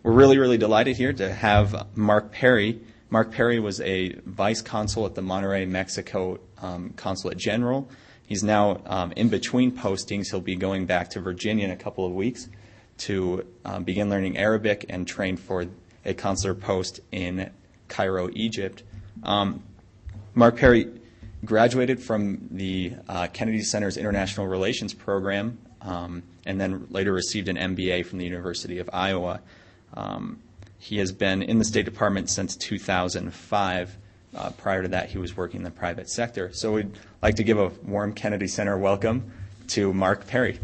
We're really, really delighted here to have Mark Perry. Mark Perry was a vice consul at the Monterrey, Mexico Consulate General. He's now in between postings. He'll be going back to Virginia in a couple of weeks to begin learning Arabic and train for a consular post in Cairo, Egypt. Mark Perry graduated from the Kennedy Center's International Relations Program and then later received an MBA from the University of Iowa. He has been in the State Department since 2005. Prior to that, he was working in the private sector. So we'd like to give a warm Kennedy Center welcome to Mark Perry.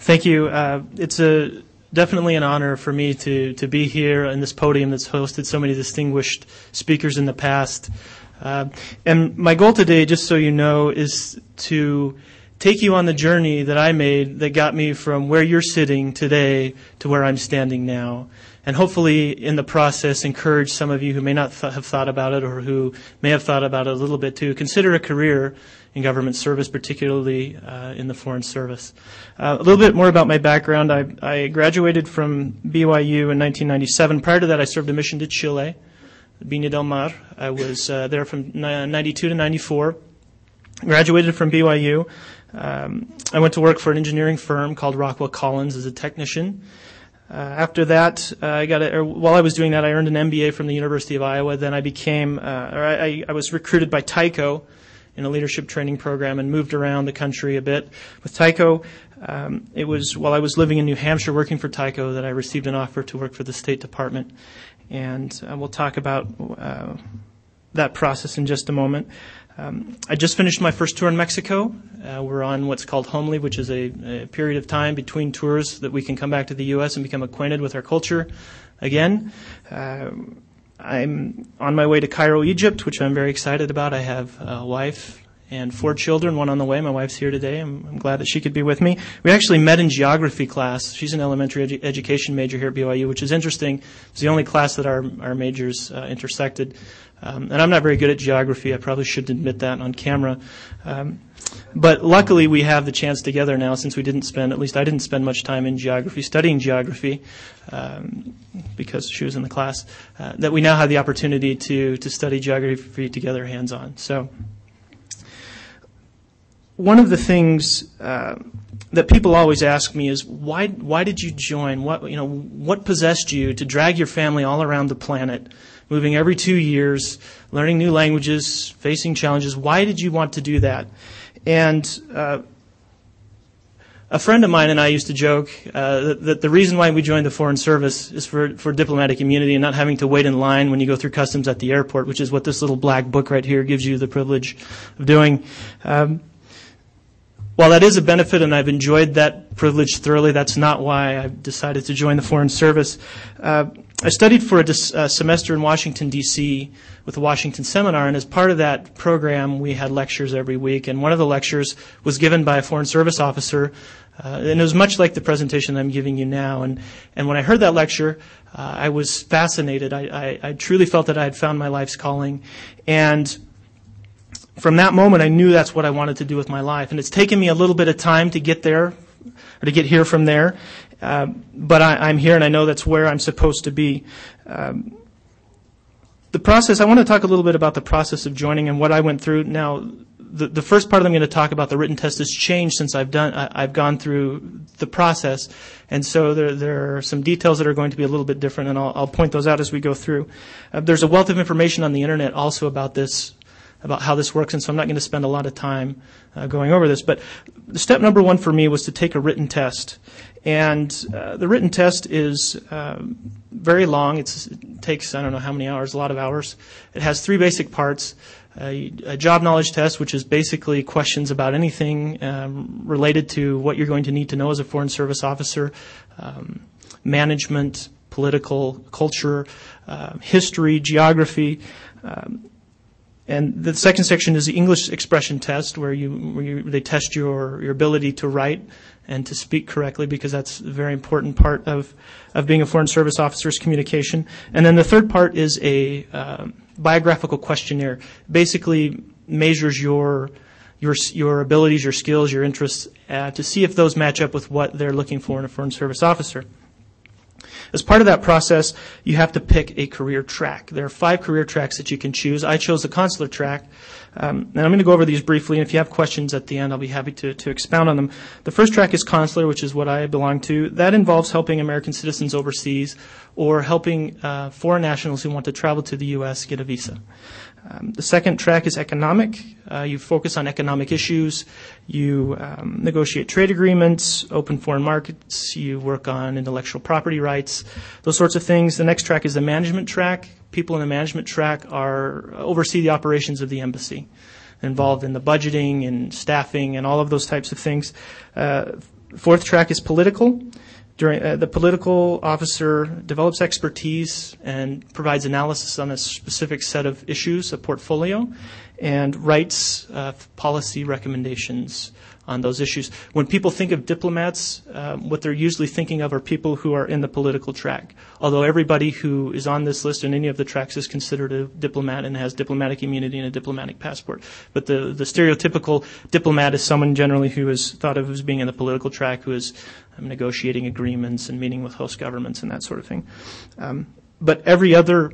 Thank you. It's definitely an honor for me to be here in this podium that's hosted so many distinguished speakers in the past. And my goal today, just so you know, is to take you on the journey that I made that got me from where you're sitting today to where I'm standing now. And hopefully, in the process, encourage some of you who may not have thought about it or who may have thought about it a little bit to consider a career in government service, particularly in the Foreign Service. A little bit more about my background. I graduated from BYU in 1997. Prior to that, I served a mission to Chile, Viña del Mar. I was there from 92 to 94. Graduated from BYU. I went to work for an engineering firm called Rockwell Collins as a technician. After that, while I was doing that, I earned an MBA from the University of Iowa. Then I became, I was recruited by Tyco in a leadership training program and moved around the country a bit. With Tyco, it was while I was living in New Hampshire working for Tyco that I received an offer to work for the State Department. And we'll talk about that process in just a moment. I just finished my first tour in Mexico. We're on what's called home leave, which is a period of time between tours that we can come back to the U.S. and become acquainted with our culture again. I'm on my way to Cairo, Egypt, which I'm very excited about. I have a wife and 4 children, one on the way. My wife's here today. I'm glad that she could be with me. We actually met in geography class. She's an elementary education major here at BYU, which is interesting. It's the only class that our majors intersected. And I'm not very good at geography. I probably shouldn't admit that on camera. But luckily we have the chance together now, since we didn't spend, at least I didn't spend much time in geography, studying geography, because she was in the class, that we now have the opportunity to study geography together hands-on. So one of the things that people always ask me is, why did you join? What possessed you to drag your family all around the planet, moving every 2 years, learning new languages, facing challenges? Why did you want to do that? And a friend of mine and I used to joke that the reason why we joined the Foreign Service is for diplomatic immunity and not having to wait in line when you go through customs at the airport, which is what this little black book right here gives you the privilege of doing. While that is a benefit and I've enjoyed that privilege thoroughly, that's not why I decided to join the Foreign Service. I studied for a semester in Washington, D.C. with the Washington Seminar, and as part of that program, we had lectures every week, and one of the lectures was given by a Foreign Service officer, and it was much like the presentation I'm giving you now. And when I heard that lecture, I was fascinated. I truly felt that I had found my life's calling, and from that moment, I knew that's what I wanted to do with my life. And it's taken me a little bit of time to get there, or to get here from there. But I'm here, and I know that's where I'm supposed to be. The process, I want to talk a little bit about the process of joining and what I went through. Now, the first part I'm going to talk about, the written test, has changed since I've gone through the process. And so there are some details that are going to be a little bit different, and I'll point those out as we go through. There's a wealth of information on the internet also about how this works, and so I'm not going to spend a lot of time going over this. But step number 1 for me was to take a written test. And the written test is very long. It takes, I don't know how many hours, a lot of hours. It has 3 basic parts. A job knowledge test, which is basically questions about anything related to what you're going to need to know as a Foreign Service officer, management, political, culture, history, geography. And the second section is the English expression test, where they test your ability to write and to speak correctly, because that's a very important part of being a Foreign Service officer's communication. And then the third part is a biographical questionnaire. Basically measures your your abilities, your skills, your interests, to see if those match up with what they're looking for in a Foreign Service officer. As part of that process, you have to pick a career track. There are 5 career tracks that you can choose. I chose the consular track, and I'm going to go over these briefly, and if you have questions at the end, I'll be happy to expound on them. The first track is consular, which is what I belong to. That involves helping American citizens overseas or helping foreign nationals who want to travel to the U.S. get a visa. The second track is economic. You focus on economic issues. You negotiate trade agreements, open foreign markets. You work on intellectual property rights, those sorts of things. The next track is the management track. People in the management track oversee the operations of the embassy, involved in the budgeting and staffing and all of those types of things. Fourth track is political. The political officer develops expertise and provides analysis on a specific set of issues, a portfolio, and writes policy recommendations on those issues. When people think of diplomats, what they're usually thinking of are people who are in the political track. Although everybody who is on this list in any of the tracks is considered a diplomat and has diplomatic immunity and a diplomatic passport. But the stereotypical diplomat is someone generally who is thought of as being in the political track, who is negotiating agreements and meeting with host governments and that sort of thing. But every other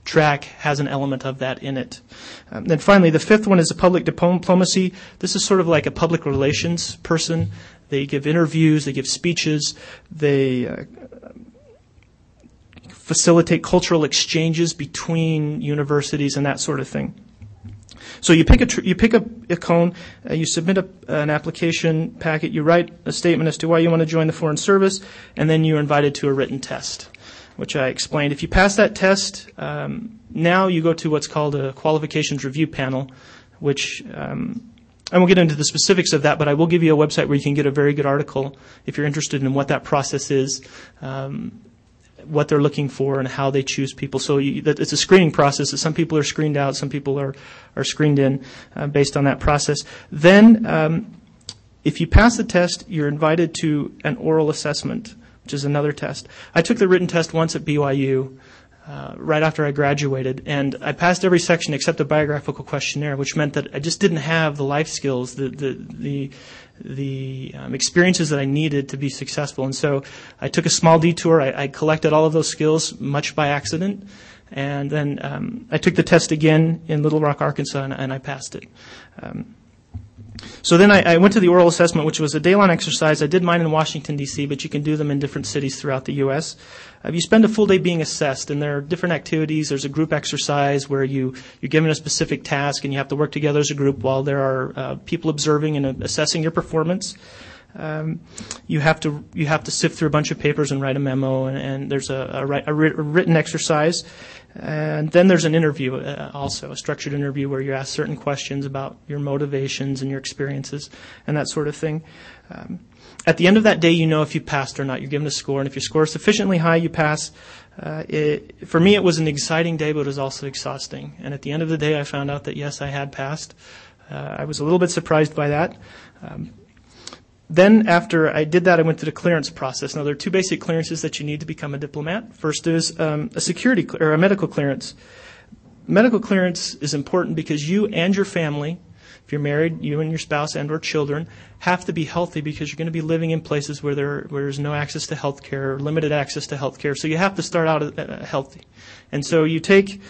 track has an element of that in it. Then finally, the fifth one is a public diplomacy. This is sort of like a public relations person. They give interviews, they give speeches, they facilitate cultural exchanges between universities and that sort of thing. So you pick a cone, you submit an application packet, you write a statement as to why you want to join the Foreign Service, and then you're invited to a written test, which I explained. If you pass that test, now you go to what's called a Qualifications review panel, which I won't get into the specifics of that, but I will give you a website where you can get a very good article if you're interested in what that process is, what they're looking for, and how they choose people. So it's a screening process. Some people are screened out, some people are screened in based on that process. Then if you pass the test, you're invited to an oral assessment, which is another test. I took the written test once at BYU right after I graduated, and I passed every section except the biographical questionnaire, which meant that I just didn't have the life skills, the experiences that I needed to be successful. And so I took a small detour. I collected all of those skills, much by accident, and then I took the test again in Little Rock, Arkansas, and I passed it. So then I went to the oral assessment, which was a day-long exercise. I did mine in Washington, D.C., but you can do them in different cities throughout the U.S. You spend a full day being assessed, and there are different activities. There's a group exercise where you're given a specific task, and you have to work together as a group while there are people observing and assessing your performance. You have to sift through a bunch of papers and write a memo, and there's a written exercise. And then there's an interview also, a structured interview where you ask certain questions about your motivations and your experiences and that sort of thing. At the end of that day, you know if you passed or not. You're given a score, and if your score is sufficiently high, you pass. For me, it was an exciting day, but it was also exhausting. And at the end of the day, I found out that, yes, I had passed. I was a little bit surprised by that. Then after I did that, I went through the clearance process. Now, there are two basic clearances that you need to become a diplomat. First is a security or a medical clearance. Medical clearance is important because you and your family, if you're married, you and your spouse and or children, have to be healthy because you're going to be living in places where there's no access to health care or limited access to health care. So you have to start out healthy. And so you take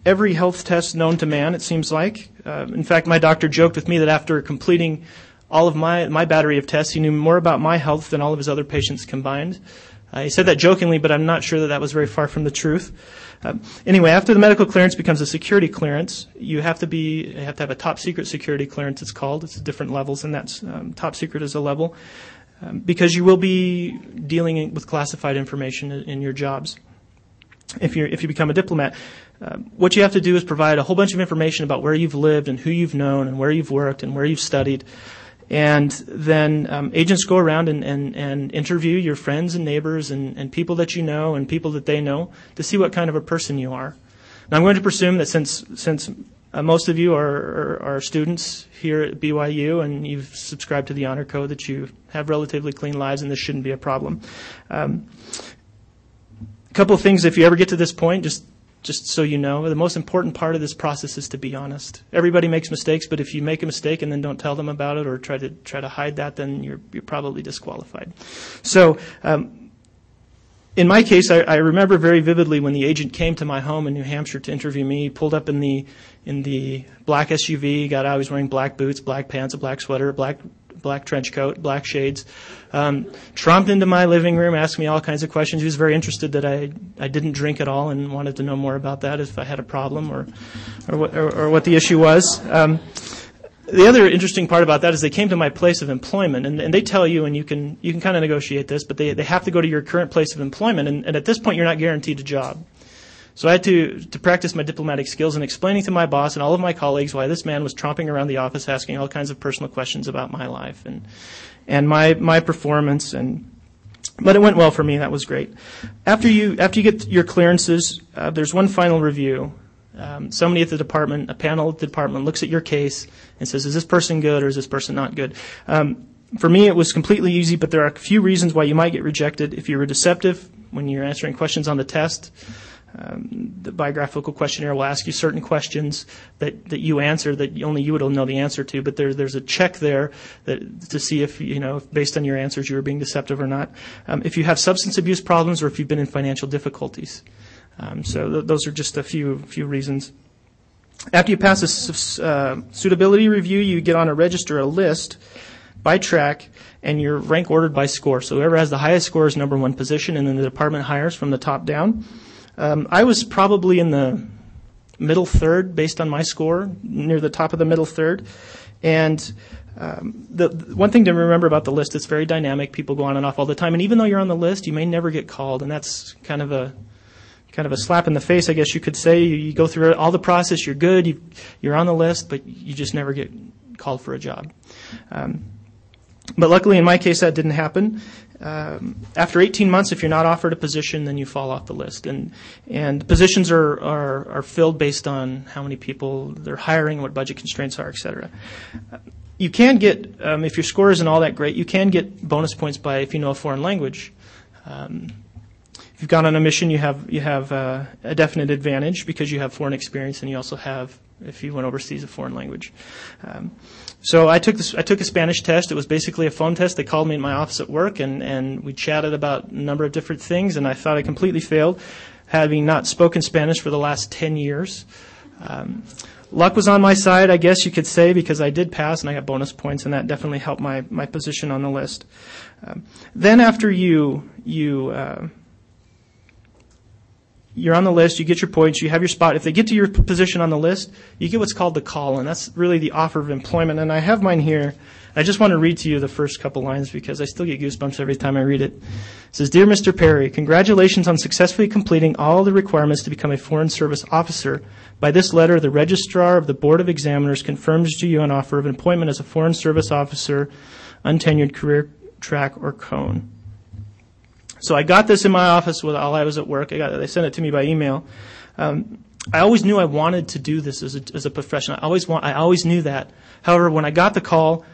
every health test known to man, it seems like. In fact, my doctor joked with me that after completing all of my battery of tests, he knew more about my health than all of his other patients combined. He said that jokingly, but I'm not sure that was very far from the truth. Anyway, after the medical clearance becomes a security clearance, you have to have a top secret security clearance, it's called. It's different levels, and that's top secret is a level, because you will be dealing with classified information in your jobs if you become a diplomat. What you have to do is provide a whole bunch of information about where you've lived and who you've known and where you've worked and where you've studied. And then agents go around and interview your friends and neighbors and people that you know and people that they know to see what kind of a person you are. Now, I'm going to presume that since most of you are students here at BYU and you've subscribed to the honor code, that you have relatively clean lives and this shouldn't be a problem. A couple of things, if you ever get to this point, just just so you know, the most important part of this process is to be honest. Everybody makes mistakes, but if you make a mistake and then don't tell them about it or try to hide that, then you're probably disqualified. So, in my case, I remember very vividly when the agent came to my home in New Hampshire to interview me. He pulled up in the black SUV, got out. He was wearing black boots, black pants, a black sweater, black trench coat, black shades. Tromped into my living room, asked me all kinds of questions. He was very interested that I didn't drink at all and wanted to know more about that, if I had a problem or what the issue was. The other interesting part about that is they came to my place of employment, and they tell you, and you can kind of negotiate this, but they have to go to your current place of employment, and at this point you're not guaranteed a job. So I had to practice my diplomatic skills and explaining to my boss and all of my colleagues why this man was tromping around the office asking all kinds of personal questions about my life and my performance, but it went well for me. That was great. After you get your clearances, there's one final review. Somebody at the department, a panel at the department, looks at your case and says, is this person good or is this person not good? For me, it was completely easy, but there are a few reasons why you might get rejected. If you were deceptive when you're answering questions on the test, the biographical questionnaire will ask you certain questions that you answer that only you will know the answer to, but there's a check there to see if, based on your answers, you were being deceptive or not. If you have substance abuse problems or if you've been in financial difficulties. So those are just a few reasons. After you pass a suitability review, you get on a register, a list by track, and you're rank ordered by score. So whoever has the highest score is number one position, and then the department hires from the top down. I was probably in the middle third based on my score, near the top of the middle third. And the one thing to remember about the list, it's very dynamic. People go on and off all the time. And even though you're on the list, you may never get called. And that's kind of a slap in the face, I guess you could say. You go through all the process, you're good, you're on the list, but you just never get called for a job. But luckily, in my case, that didn't happen. After 18 months, if you're not offered a position, then you fall off the list. And positions are filled based on how many people they're hiring, what budget constraints are, et cetera. You can get, if your score isn't all that great, you can get bonus points if you know a foreign language. If you've gone on a mission, you have a definite advantage because you have foreign experience, and you also have, if you went overseas, a foreign language. So I took a Spanish test. It was basically a phone test. They called me in my office at work, and we chatted about a number of different things, and I thought I completely failed, having not spoken Spanish for the last 10 years. Luck was on my side, I guess you could say, because I did pass, and I got bonus points, and that definitely helped my position on the list. Then after you're on the list, you get your points, you have your spot. If they get to your position on the list, you get what's called the call, and that's really the offer of employment. And I have mine here. I just want to read to you the first couple lines because I still get goosebumps every time I read it. It says, Dear Mr. Perry, congratulations on successfully completing all the requirements to become a Foreign Service officer. By this letter, the Registrar of the Board of Examiners confirms to you an offer of employment as a Foreign Service officer, untenured career track or cone. So I got this in my office while I was at work. They sent it to me by email. I always knew I wanted to do this as a profession. I always knew that. However, when I got the call,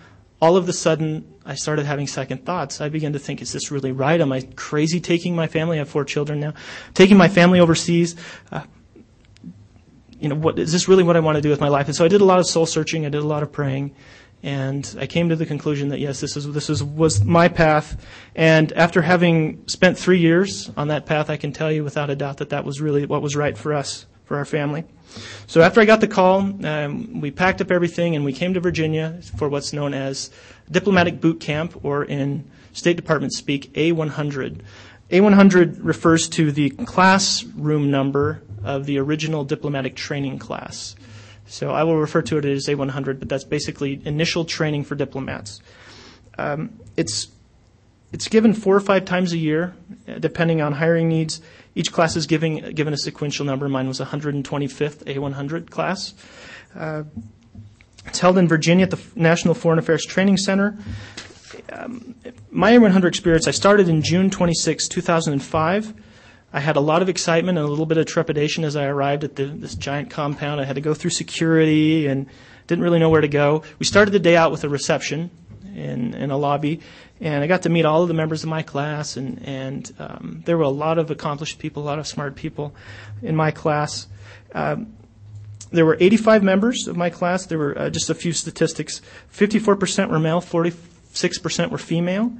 all of a sudden I started having second thoughts. I began to think, is this really right? Am I crazy taking my family? I have 4 children now. Taking my family overseas. Is this really what I want to do with my life? And so I did a lot of soul searching. I did a lot of praying. And I came to the conclusion that, yes, this was my path. And after having spent 3 years on that path, I can tell you without a doubt that was really what was right for us, for our family. So after I got the call, we packed up everything and we came to Virginia for what's known as Diplomatic Boot Camp, or in State Department speak, A100. A100 refers to the classroom number of the original diplomatic training class. So I will refer to it as A100, but that's basically initial training for diplomats. It's given 4 or 5 times a year, depending on hiring needs. Each class is given a sequential number. Mine was 125th A100 class. It's held in Virginia at the National Foreign Affairs Training Center. My A100 experience, I started in June 26, 2005. I had a lot of excitement and a little bit of trepidation as I arrived at this giant compound. I had to go through security and didn't really know where to go. We started the day out with a reception, in a lobby, and I got to meet all of the members of my class, and there were a lot of accomplished people, a lot of smart people in my class. There were 85 members of my class. There were just a few statistics. 54% were male, 46% were female,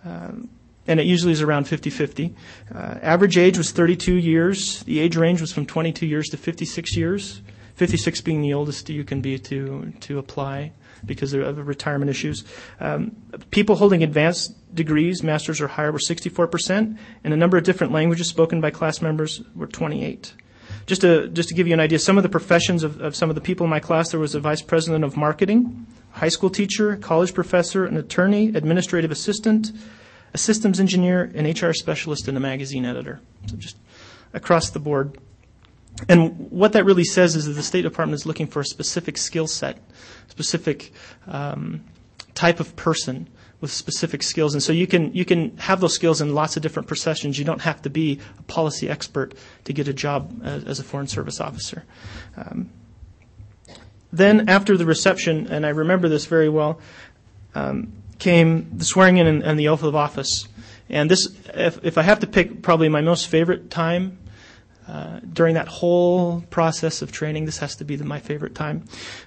and it usually is around 50-50. Average age was 32 years. The age range was from 22 years to 56 years, 56 being the oldest you can be to apply because of retirement issues. People holding advanced degrees, master's or higher, were 64%, and the number of different languages spoken by class members were 28. Just to give you an idea, some of the professions of some of the people in my class, there was a vice president of marketing, a high school teacher, college professor, an attorney, administrative assistant, a systems engineer, an HR specialist, and a magazine editor. So just across the board. And what that really says is that the State Department is looking for a specific skill set, specific type of person with specific skills. And so you can have those skills in lots of different professions. You don't have to be a policy expert to get a job as a Foreign Service officer. Then after the reception, and I remember this very well, came the swearing in and the oath of office. And this, if I have to pick probably my most favorite time during that whole process of training, this has to be my favorite time.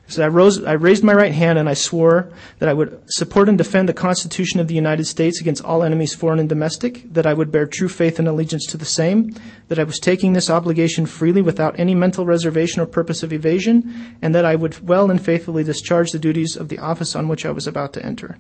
So I raised my right hand and I swore that I would support and defend the Constitution of the United States against all enemies, foreign and domestic, that I would bear true faith and allegiance to the same, that I was taking this obligation freely without any mental reservation or purpose of evasion, and that I would well and faithfully discharge the duties of the office on which I was about to enter.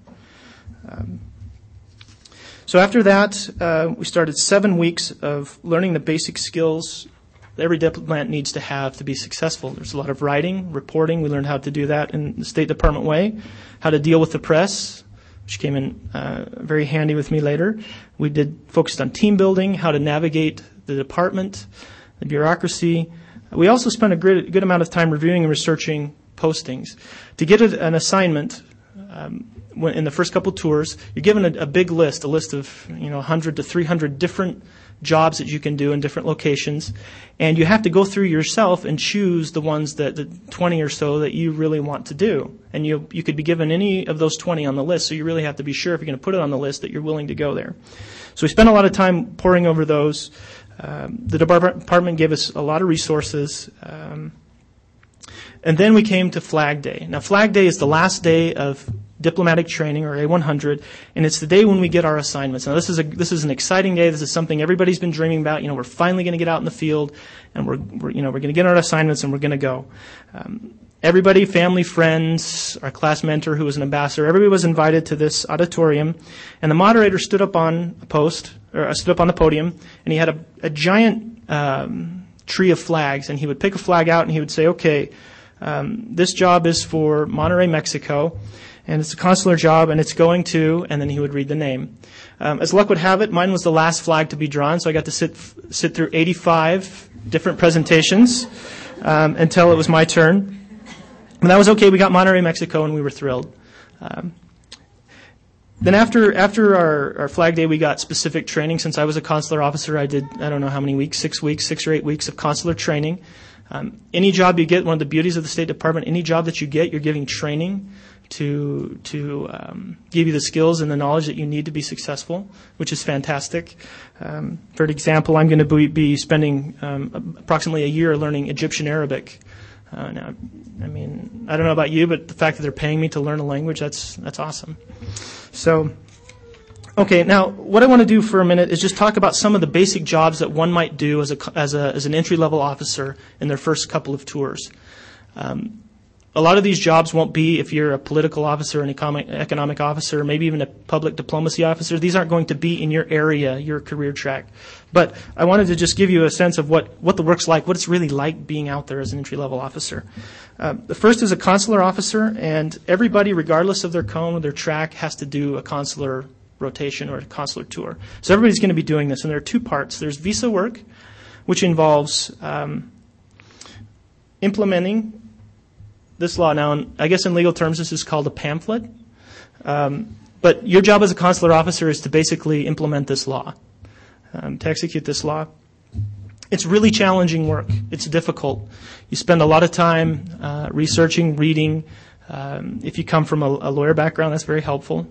So after that, we started 7 weeks of learning the basic skills that every diplomat needs to have to be successful. There's a lot of writing, reporting. We learned how to do that in the State Department way, how to deal with the press, which came in very handy with me later. We focused on team building, how to navigate the department, the bureaucracy. We also spent a good amount of time reviewing and researching postings. To get an assignment, in the first couple tours, you're given a big list, a list of 100 to 300 different jobs that you can do in different locations, and you have to go through yourself and choose the ones the 20 or so that you really want to do. And you could be given any of those 20 on the list, so you really have to be sure if you're going to put it on the list that you're willing to go there. So we spent a lot of time poring over those. The department gave us a lot of resources. And then we came to Flag Day. Now, Flag Day is the last day of diplomatic training, or A100, and it's the day when we get our assignments. Now, this is an exciting day. This is something everybody's been dreaming about. We're finally going to get out in the field, and we're going to get our assignments, and we're going to go. Everybody, family, friends, our class mentor, who was an ambassador, everybody was invited to this auditorium, and the moderator stood up on the podium, and he had a giant tree of flags, and he would pick a flag out, and he would say, "Okay, this job is for Monterrey, Mexico, and it's a consular job, and it's going to," and then he would read the name. As luck would have it, mine was the last flag to be drawn, so I got to sit through 85 different presentations until it was my turn. And that was okay. We got Monterrey, Mexico, and we were thrilled. Then after our Flag Day, we got specific training. Since I was a consular officer, I did, I don't know how many weeks, 6 or 8 weeks of consular training. Any job you get, one of the beauties of the State Department, any job that you get, you're giving training to give you the skills and the knowledge that you need to be successful, which is fantastic. For example, I'm going to be spending approximately a year learning Egyptian Arabic. Now, I mean, I don't know about you, but the fact that they're paying me to learn a language, that's awesome. So, okay, now what I want to do for a minute is just talk about some of the basic jobs that one might do as an entry-level officer in their first couple of tours. A lot of these jobs won't be if you're a political officer, an economic officer, maybe even a public diplomacy officer. These aren't going to be in your area, your career track. But I wanted to just give you a sense of what the work's like, what it's really like being out there as an entry-level officer. The first is a consular officer, and everybody, regardless of their cone or their track, has to do a consular rotation or a consular tour. So everybody's going to be doing this, and there are two parts. There's visa work, which involves implementing this law. Now, I guess in legal terms, this is called a pamphlet. But your job as a consular officer is to basically implement this law, to execute this law. It's really challenging work. It's difficult. You spend a lot of time researching, reading. If you come from a lawyer background, that's very helpful.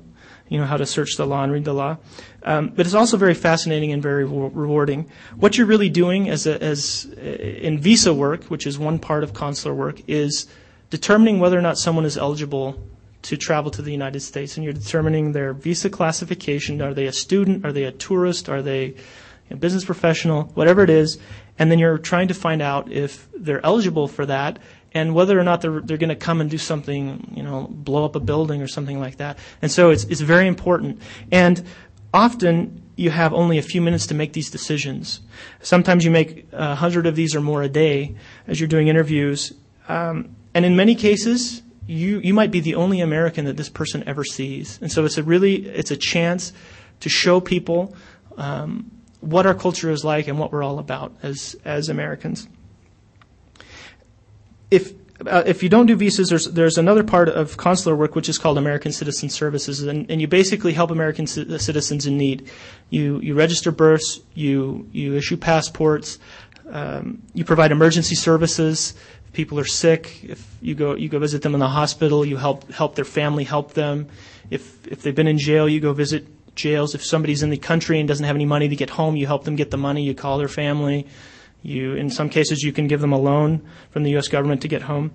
how to search the law and read the law. But it's also very fascinating and very rewarding. What you're really doing as in visa work, which is one part of consular work, is determining whether or not someone is eligible to travel to the United States. And you're determining their visa classification. Are they a student? Are they a tourist? Are they a business professional? Whatever it is. And then you're trying to find out if they're eligible for that and whether or not they're going to come and do something, blow up a building or something like that. And so it's very important. And often you have only a few minutes to make these decisions. Sometimes you make 100 of these or more a day as you're doing interviews. And in many cases, you might be the only American that this person ever sees. And so it's a chance to show people what our culture is like and what we're all about as Americans. If you don't do visas, there's another part of consular work which is called American Citizen Services, and you basically help American citizens in need. You register births, you issue passports, you provide emergency services. If people are sick, if you go visit them in the hospital, you help their family help them. If they've been in jail, you go visit jails. If somebody's in the country and doesn't have any money to get home, you help them get the money. You call their family. In some cases, you can give them a loan from the U.S. government to get home.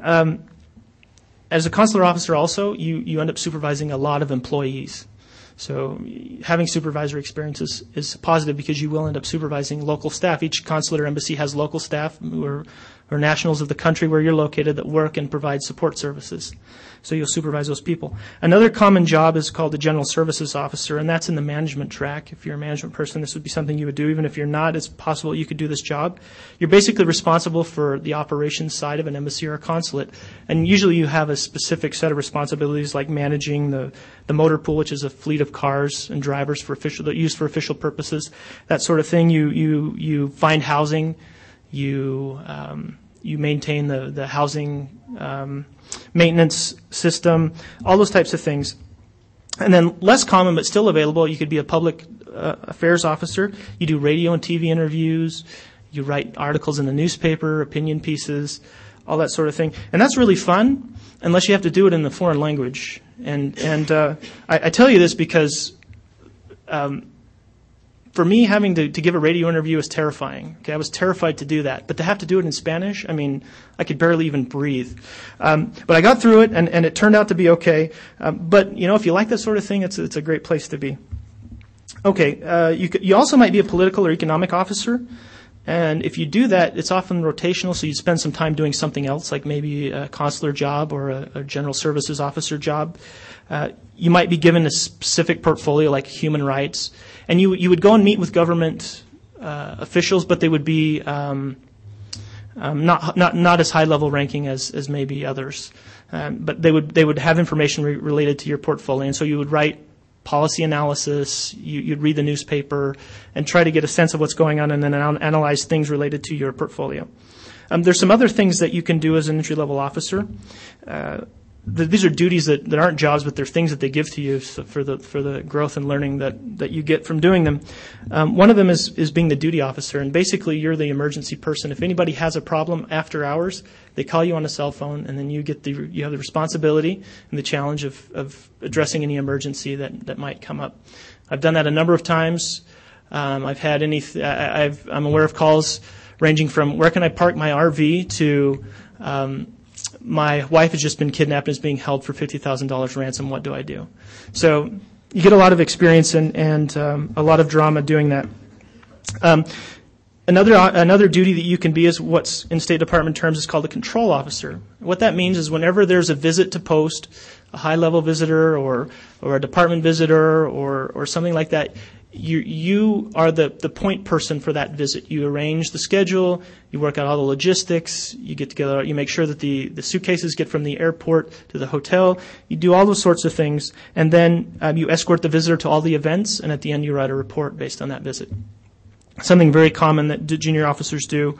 As a consular officer also, you end up supervising a lot of employees. So having supervisory experience is positive because you will end up supervising local staff. Each consulate or embassy has local staff who are nationals of the country where you're located that work and provide support services. So you'll supervise those people. Another common job is called the General Services Officer, and that's in the management track. If you're a management person, this would be something you would do. Even if you're not, it's possible you could do this job. You're basically responsible for the operations side of an embassy or a consulate, and usually you have a specific set of responsibilities like managing the motor pool, which is a fleet of cars and drivers that used for official purposes, that sort of thing. You find housing. You maintain the housing maintenance system, all those types of things. And then less common but still available, you could be a public affairs officer. You do radio and TV interviews. You write articles in the newspaper, opinion pieces, all that sort of thing. And that's really fun unless you have to do it in the foreign language. And I tell you this because for me, having to give a radio interview is terrifying. Okay, I was terrified to do that. But to have to do it in Spanish, I could barely even breathe. But I got through it, and it turned out to be okay. But, if you like that sort of thing, it's a great place to be. Okay, you also might be a political or economic officer. And if you do that, it's often rotational, so you spend some time doing something else, like maybe a consular job or a general services officer job. You might be given a specific portfolio like human rights, and you would go and meet with government officials, but they would be not as high level ranking as maybe others. But they would have information related to your portfolio, and so you would write policy analysis, you'd read the newspaper, and try to get a sense of what's going on, and then analyze things related to your portfolio. There's some other things that you can do as an entry-level officer. These are duties that aren't jobs, but they're things that they give to you for the growth and learning that you get from doing them. One of them is being the duty officer, and basically you're the emergency person. If anybody has a problem after hours, they call you on a cell phone, and then you have the responsibility and the challenge of addressing any emergency that might come up. I've done that a number of times. I'm aware of calls ranging from where can I park my RV to my wife has just been kidnapped and is being held for $50,000 ransom. What do I do? So you get a lot of experience and a lot of drama doing that. Another duty that you can be is what's in State Department terms is called a control officer. What that means is whenever there's a visit to post, a high-level visitor or a department visitor or something like that, you are the point person for that visit. You arrange the schedule, you work out all the logistics, you get together, you make sure that the suitcases get from the airport to the hotel, you do all those sorts of things, and then you escort the visitor to all the events, and at the end you write a report based on that visit. Something very common that junior officers do.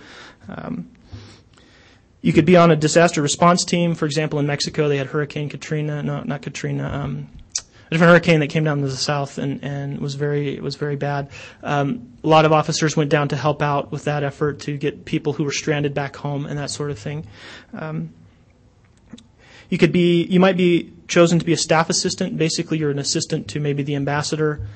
You could be on a disaster response team. For example, in Mexico they had Hurricane Katrina, no, not Katrina, a different hurricane that came down to the south and was very bad. A lot of officers went down to help out with that effort to get people who were stranded back home and that sort of thing. You might be chosen to be a staff assistant. Basically, you're an assistant to maybe the ambassador.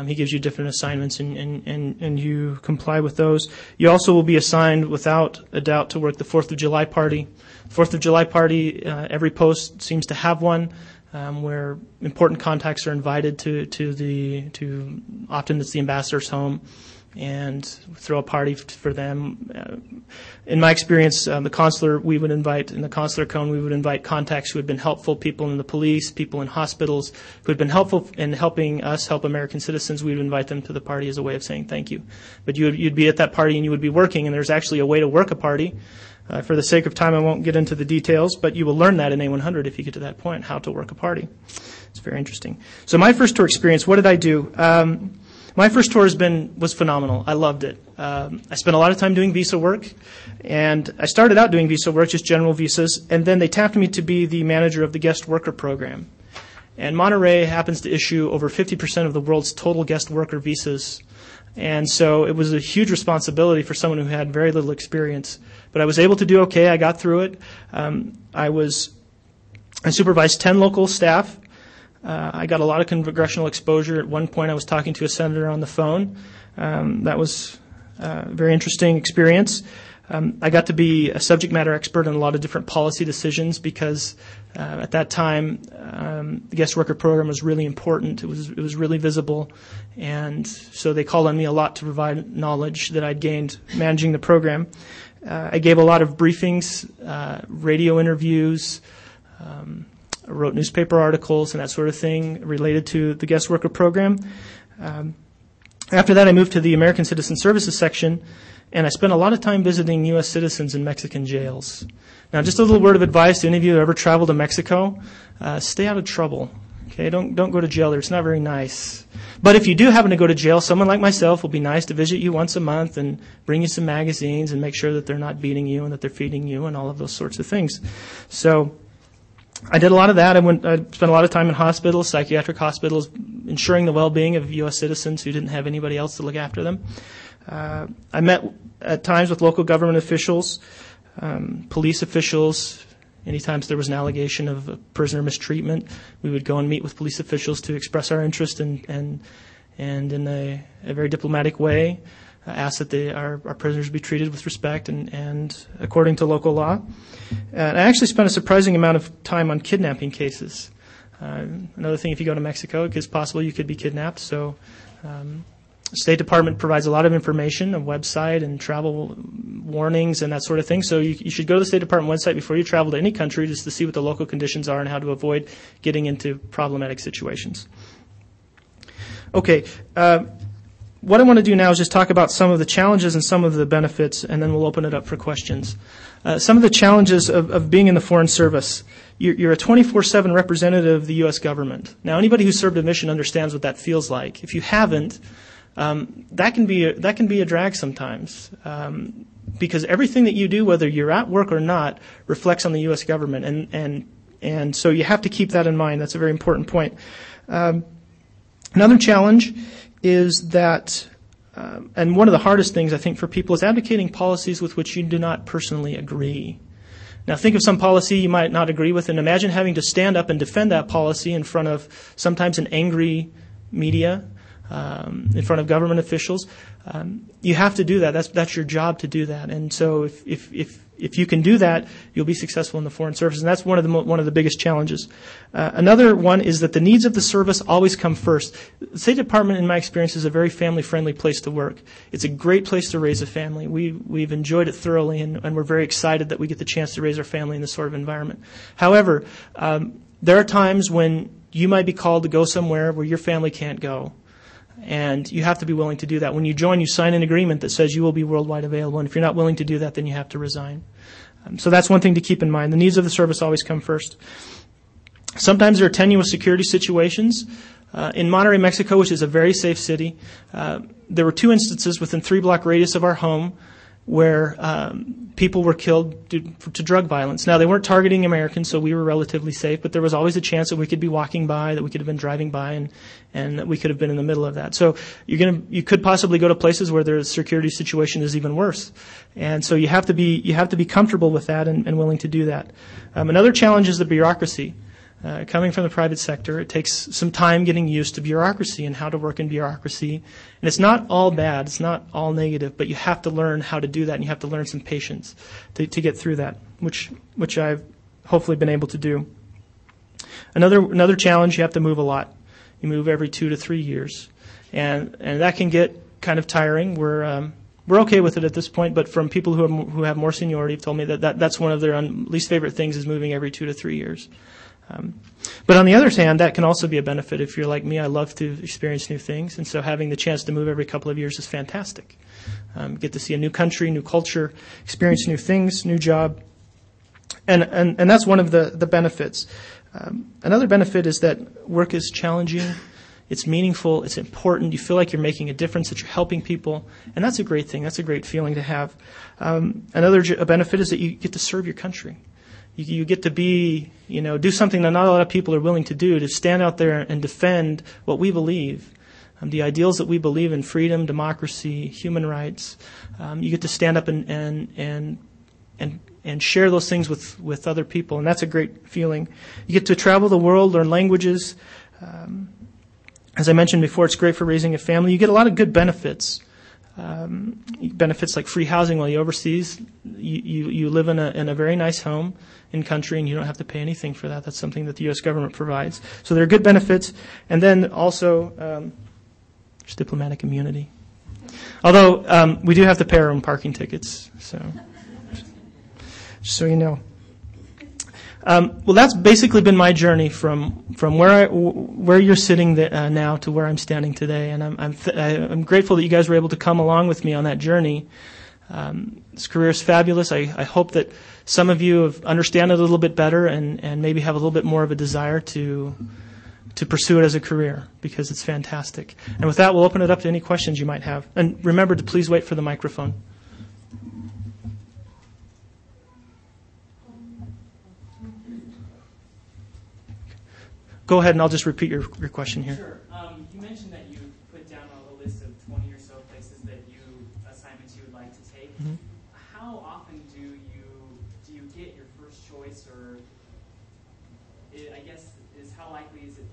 He gives you different assignments, and you comply with those. You also will be assigned, without a doubt, to work the 4th of July party. 4th of July party, every post seems to have one, where important contacts are invited to often it's the ambassador's home, and throw a party for them. In my experience, the consular cone, we would invite contacts who had been helpful, people in the police, people in hospitals who had been helpful in helping us help American citizens. We would invite them to the party as a way of saying thank you. But you'd be at that party and you would be working, and there's actually a way to work a party. For the sake of time, I won't get into the details, but you will learn that in A100 if you get to that point, how to work a party. It's very interesting. So my first tour experience, what did I do? My first tour was phenomenal. I loved it. I spent a lot of time doing visa work, and I started out doing visa work, just general visas, and then they tapped me to be the manager of the guest worker program. And Monterey happens to issue over 50% of the world's total guest worker visas. And so it was a huge responsibility for someone who had very little experience. But I was able to do okay. I got through it. I supervised 10 local staff. I got a lot of congressional exposure. At one point, I was talking to a senator on the phone. That was a very interesting experience. I got to be a subject matter expert in a lot of different policy decisions because at that time, the guest worker program was really important. It was really visible. And so they called on me a lot to provide knowledge that I'd gained managing the program. I gave a lot of briefings, radio interviews, I wrote newspaper articles and that sort of thing related to the guest worker program. After that, I moved to the American Citizen Services section, and I spent a lot of time visiting U.S. citizens in Mexican jails. Now, just a little word of advice to any of you who ever travel to Mexico: stay out of trouble. Okay, don't go to jail there. It's not very nice. But if you do happen to go to jail, someone like myself will be nice to visit you once a month and bring you some magazines and make sure that they're not beating you and that they're feeding you and all of those sorts of things. So I did a lot of that. I spent a lot of time in hospitals, psychiatric hospitals, ensuring the well-being of U.S. citizens who didn't have anybody else to look after them. I met at times with local government officials, police officials. Anytime there was an allegation of prisoner mistreatment, we would go and meet with police officials to express our interest and in a very diplomatic way, ask that our prisoners be treated with respect and according to local law. And I actually spent a surprising amount of time on kidnapping cases. Another thing, if you go to Mexico, it's possible you could be kidnapped. So the State Department provides a lot of information, a website and travel warnings and that sort of thing. So you should go to the State Department website before you travel to any country just to see what the local conditions are and how to avoid getting into problematic situations. Okay. What I want to do now is just talk about some of the challenges and some of the benefits, and then we'll open it up for questions. Some of the challenges of being in the Foreign Service. You're a 24/7 representative of the U.S. government. Now, anybody who served a mission understands what that feels like. If you haven't, that can be a drag sometimes, because everything that you do, whether you're at work or not, reflects on the U.S. government, and so you have to keep that in mind. That's a very important point. Another challenge is that, and one of the hardest things I think for people is advocating policies with which you do not personally agree. Now think of some policy you might not agree with, and imagine having to stand up and defend that policy in front of sometimes an angry media, in front of government officials. You have to do that. That's your job to do that. And so if you can do that, you'll be successful in the Foreign Service, and that's one of the biggest challenges. Another one is that the needs of the service always come first. The State Department, in my experience, is a very family-friendly place to work. It's a great place to raise a family. We've enjoyed it thoroughly, and we're very excited that we get the chance to raise our family in this sort of environment. However, there are times when you might be called to go somewhere where your family can't go. And you have to be willing to do that. When you join, you sign an agreement that says you will be worldwide available. And if you're not willing to do that, then you have to resign. So that's one thing to keep in mind. The needs of the service always come first. Sometimes there are tenuous security situations. In Monterey, Mexico, which is a very safe city, there were 2 instances within 3-block radius of our home where people were killed due to drug violence. Now, they weren't targeting Americans, so we were relatively safe, but there was always a chance that we could be walking by, that we could have been driving by, and that we could have been in the middle of that. So you could possibly go to places where the security situation is even worse. And so you have to be comfortable with that and willing to do that. Another challenge is the bureaucracy. Coming from the private sector, it takes some time getting used to bureaucracy and how to work in bureaucracy. And it's not all bad, it's not all negative, but you have to learn how to do that, and you have to learn some patience to get through that, which I've hopefully been able to do. Another challenge, you have to move a lot. You move every 2 to 3 years. And that can get kind of tiring. We're okay with it at this point, but from people who have more seniority have told me that's one of their least favorite things is moving every 2 to 3 years. But on the other hand, that can also be a benefit. If you're like me, I love to experience new things, and so having the chance to move every couple of years is fantastic. Get to see a new country, new culture, experience new things, new job, and that's one of the benefits. Another benefit is that work is challenging, it's meaningful, it's important, you feel like you're making a difference, that you're helping people, and that's a great thing, that's a great feeling to have. Another benefit is that you get to serve your country. You get to do something that not a lot of people are willing to do, to stand out there and defend what we believe, the ideals that we believe in, freedom, democracy, human rights. You get to stand up and share those things with other people, and that's a great feeling. You get to travel the world, learn languages. As I mentioned before, it's great for raising a family. You get a lot of good benefits. Benefits like free housing while you're overseas. You live in a very nice home in country, and you don't have to pay anything for that. That's something that the U.S. government provides. So there are good benefits. And then also just diplomatic immunity. Although we do have to pay our own parking tickets, so you know. Well, that's basically been my journey from where you're sitting now to where I'm standing today, and I'm grateful that you guys were able to come along with me on that journey. This career is fabulous. I hope that some of you understand it a little bit better and maybe have a little bit more of a desire to pursue it as a career, because it's fantastic. And with that, we'll open it up to any questions you might have. And remember to please wait for the microphone. Go ahead, and I'll just repeat your question here. Sure. You mentioned that you put down a list of 20 or so places assignments you would like to take. Mm-hmm. How often do you get your first choice, or I guess how likely is it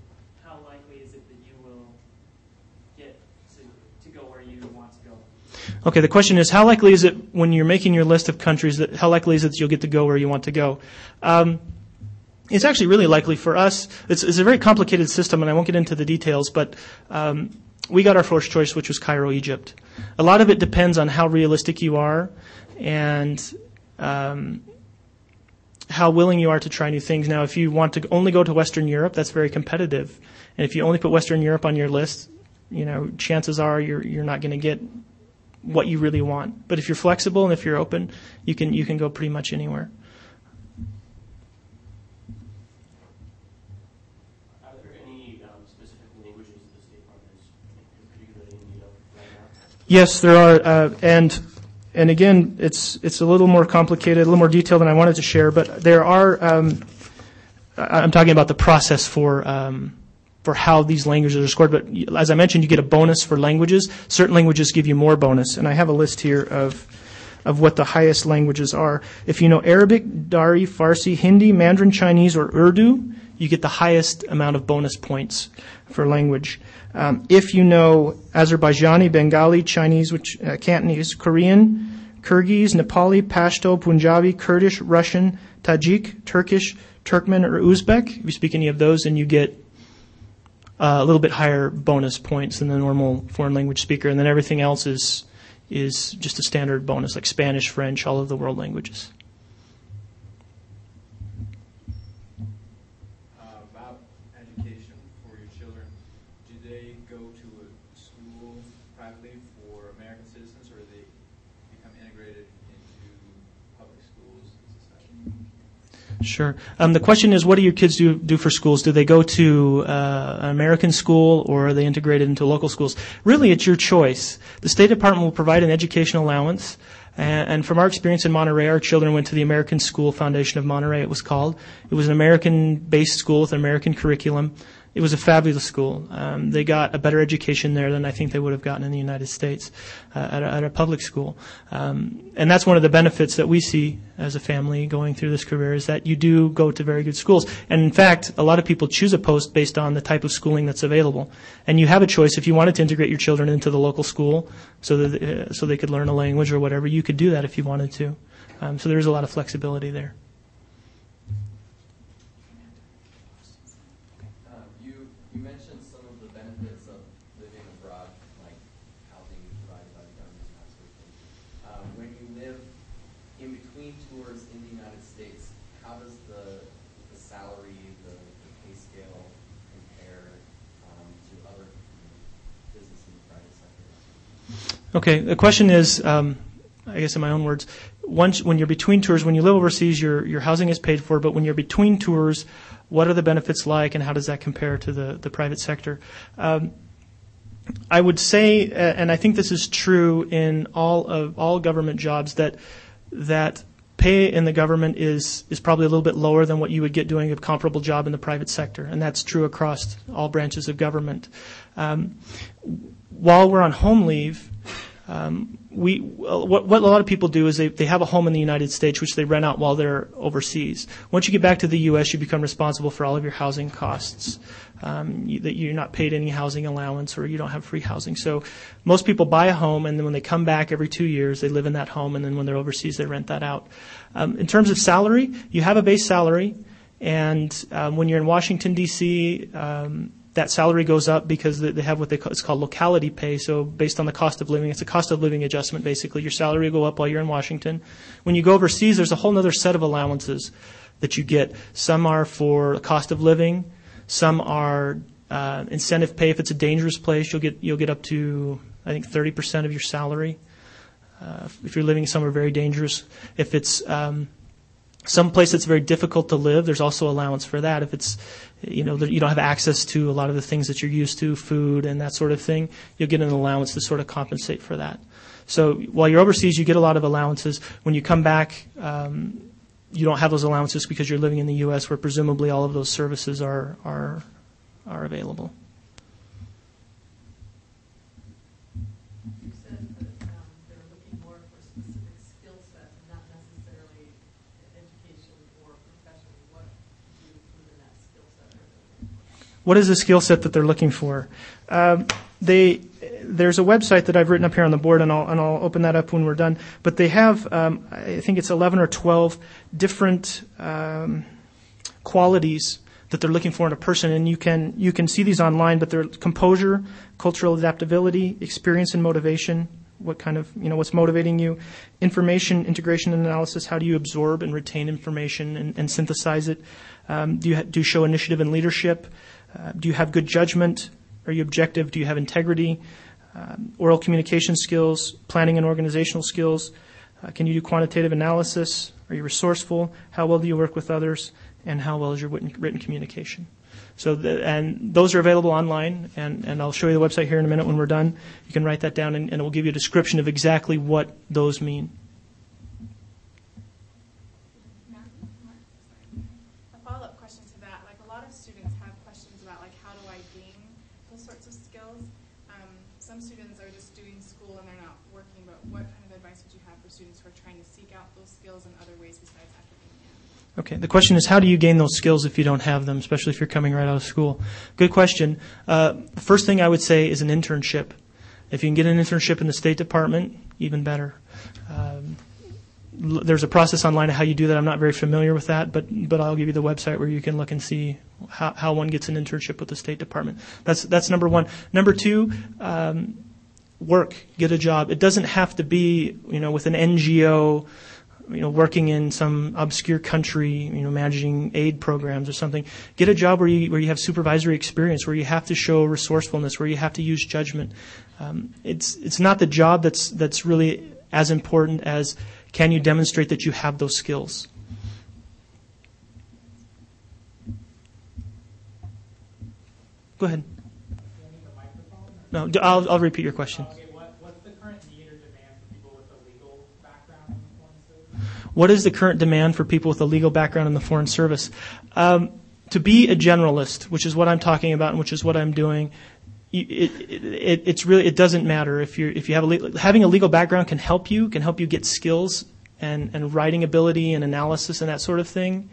that you will get to go where you want to go? Okay, the question is, how likely is it when you're making your list of countries, how likely is it that you'll get to go where you want to go? It's actually really likely for us. It's a very complicated system, and I won't get into the details, but we got our first choice, which was Cairo, Egypt. A lot of it depends on how realistic you are and how willing you are to try new things. Now, if you want to only go to Western Europe, that's very competitive. And if you only put Western Europe on your list, chances are you're not going to get what you really want. But if you're flexible and if you're open, you can go pretty much anywhere. Yes, there are, and again, it's a little more complicated, a little more detailed than I wanted to share. But there are. I'm talking about the process for how these languages are scored. But as I mentioned, you get a bonus for languages. Certain languages give you more bonus, and I have a list here of what the highest languages are. If you know Arabic, Dari, Farsi, Hindi, Mandarin, Chinese, or Urdu, you get the highest amount of bonus points for language. If you know Azerbaijani, Bengali, Chinese, Cantonese, Korean, Kyrgyz, Nepali, Pashto, Punjabi, Kurdish, Russian, Tajik, Turkish, Turkmen, or Uzbek, if you speak any of those, then you get a little bit higher bonus points than the normal foreign language speaker. And then everything else is just a standard bonus, like Spanish, French, all of the world languages. Sure. The question is, what do your kids do for schools? Do they go to an American school, or are they integrated into local schools? Really, it's your choice. The State Department will provide an education allowance, And from our experience in Monterey, our children went to the American School Foundation of Monterey, it was called. It was an American-based school with an American curriculum. It was a fabulous school. They got a better education there than I think they would have gotten in the United States at a public school. And that's one of the benefits that we see as a family going through this career, is that you do go to very good schools. And in fact, a lot of people choose a post based on the type of schooling that's available. And you have a choice. If you wanted to integrate your children into the local school so they could learn a language or whatever, you could do that if you wanted to. So there's a lot of flexibility there. You mentioned some of the benefits of living abroad, like housing provided by the government, that sort of thing. When you live in between tours in the United States, how does the salary, the pay scale compare to other business in the private sector? Okay, the question is, I guess in my own words, when you're between tours, when you live overseas, your housing is paid for, but when you're between tours, what are the benefits like, and how does that compare to the private sector? I would say, and I think this is true in all government jobs, that pay in the government is probably a little bit lower than what you would get doing a comparable job in the private sector, and that's true across all branches of government. While we're on home leave, what a lot of people do is they have a home in the United States, which they rent out while they're overseas. Once you get back to the U.S., you become responsible for all of your housing costs. That you're not paid any housing allowance, or you don't have free housing. So most people buy a home, and then when they come back every 2 years, they live in that home, and then when they're overseas, they rent that out. In terms of salary, you have a base salary, and when you're in Washington, D.C., that salary goes up because they have it's called locality pay. So based on the cost of living, it's a cost of living adjustment, basically. Your salary will go up while you're in Washington. When you go overseas, there's a whole other set of allowances that you get. Some are for cost of living. Some are incentive pay. If it's a dangerous place, you'll get up to, I think, 30% of your salary. If you're living somewhere very dangerous. If it's some place that's very difficult to live, there's also allowance for that. If it's, you don't have access to a lot of the things that you're used to, food and that sort of thing, you'll get an allowance to sort of compensate for that. So while you're overseas, you get a lot of allowances. When you come back, you don't have those allowances because you're living in the U.S., where presumably all of those services are available. You said that they're looking more for specific skill sets, not necessarily education or profession. What do you include in that skill set? What is the skill set that they're looking for? There's a website that I've written up here on the board, and I'll open that up when we're done. But they have, I think it's 11 or 12 different qualities that they're looking for in a person, and you can see these online. But they're composure, cultural adaptability, experience and motivation. What kind of, what's motivating you? Information, integration, and analysis. How do you absorb and retain information and synthesize it? Do you show initiative and leadership? Do you have good judgment? Are you objective? Do you have integrity? Oral communication skills, planning and organizational skills. Can you do quantitative analysis? Are you resourceful? How well do you work with others? And how well is your written communication? And those are available online, and I'll show you the website here in a minute when we're done. You can write that down, and it will give you a description of exactly what those mean. A follow-up question to that, like a lot of students have questions about like how do I gain those sorts of skills. Some students are just doing school and they're not working, but what kind of advice would you have for students who are trying to seek out those skills in other ways besides academia? Okay, the question is, how do you gain those skills if you don't have them, especially if you're coming right out of school? Good question. First thing I would say is an internship. If you can get an internship in the State Department, even better. There's a process online of how you do that. I'm not very familiar with that, but I'll give you the website where you can look and see how one gets an internship with the State Department. That's number one. Number two, work, get a job. It doesn't have to be, with an NGO, working in some obscure country, managing aid programs or something. Get a job where you have supervisory experience, where you have to show resourcefulness, where you have to use judgment. It's not the job that's really as important as can you demonstrate that you have those skills. Go ahead. Do you need a microphone? No, I'll repeat your question. Okay, what's the current need or demand for people with a legal background? what is the current demand for people with a legal background in the Foreign Service? To be a generalist, which is what I'm talking about and which is what I'm doing, it doesn't matter if you have having a legal background can help you get skills and writing ability and analysis and that sort of thing.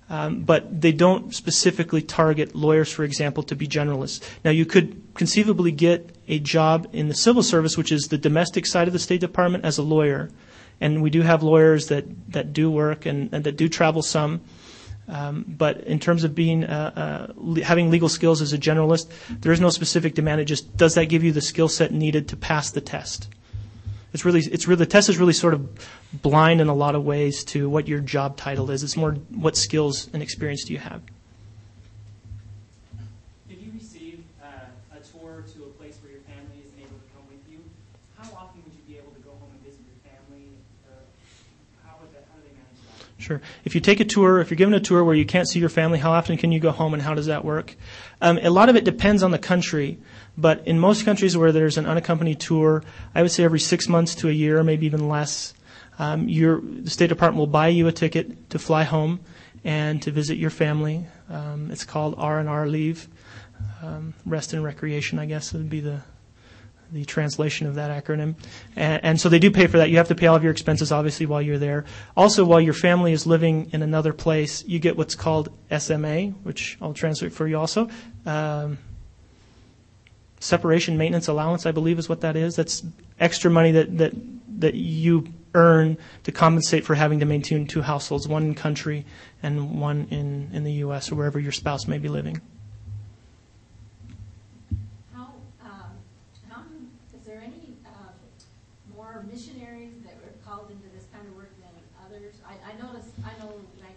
But they don't specifically target lawyers, for example, to be generalists. Now, you could conceivably get a job in the civil service, which is the domestic side of the State Department, as a lawyer. And we do have lawyers that do work and that do travel some. But in terms of being having legal skills as a generalist, there is no specific demand. It just, does that give you the skill set needed to pass the test? The test is really sort of blind in a lot of ways to what your job title is. It's more what skills and experience do you have. If you receive a tour to a place where your family isn't able to come with you, how often would you be able to go home and visit your family? How do they manage that? Sure. If you take a tour, if you're given a tour where you can't see your family, how often can you go home and how does that work? A lot of it depends on the country. But in most countries where there's an unaccompanied tour, I would say every 6 months to a year, maybe even less, the State Department will buy you a ticket to fly home and to visit your family. It's called R&R leave, rest and recreation, I guess would be the translation of that acronym. And so they do pay for that. You have to pay all of your expenses, obviously, while you're there. Also, while your family is living in another place, you get what's called SMA, which I'll translate for you also. Separation maintenance allowance, I believe, is what that is. That's extra money that you earn to compensate for having to maintain two households, one in country and one in the U.S. or wherever your spouse may be living. Is there any more missionaries that were called into this kind of work than others? I